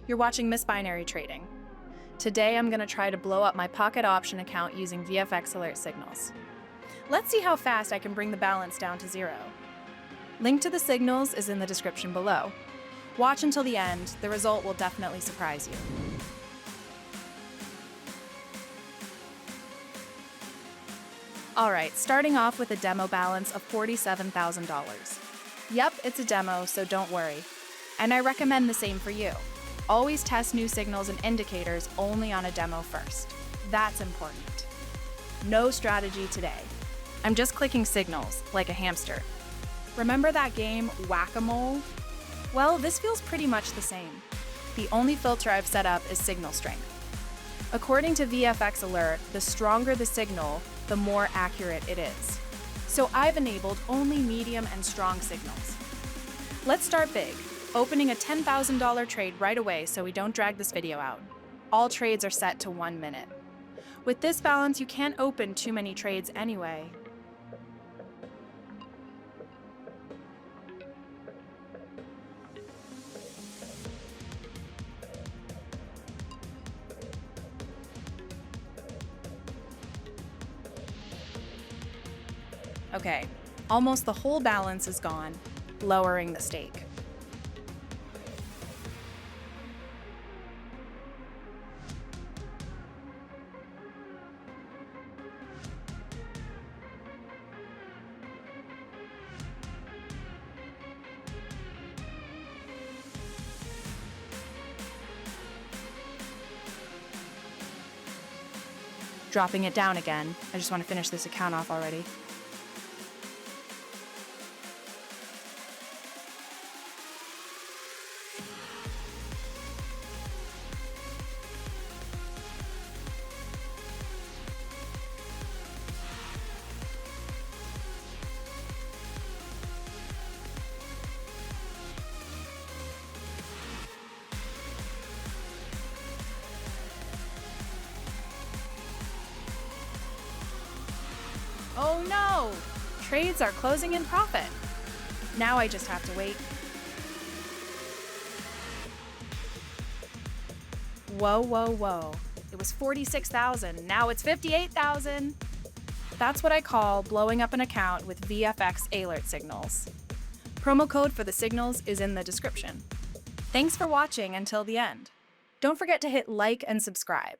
You're watching Miss Binary Trading. Today I'm going to try to blow up my pocket option account using Vfxalert signals. Let's see how fast I can bring the balance down to zero. Link to the signals is in the description below. Watch until the end, the result will definitely surprise you. Alright, starting off with a demo balance of $47,000. Yep, it's a demo, so don't worry. And I recommend the same for you. Always test new signals and indicators only on a demo first. That's important. No strategy today. I'm just clicking signals, like a hamster. Remember that game, Whack-A-Mole? Well, this feels pretty much the same. The only filter I've set up is signal strength. According to Vfxalert, the stronger the signal, the more accurate it is. So I've enabled only medium and strong signals. Let's start big, opening a $10,000 trade right away so we don't drag this video out. All trades are set to 1 minute. With this balance, you can't open too many trades anyway. Okay, almost the whole balance is gone, lowering the stake. Dropping it down again. I just want to finish this account off already. Oh no! Trades are closing in profit. Now I just have to wait. Whoa, whoa, whoa. It was 46,000, now it's 58,000. That's what I call blowing up an account with Vfxalert signals. Promo code for the signals is in the description. Thanks for watching until the end. Don't forget to hit like and subscribe.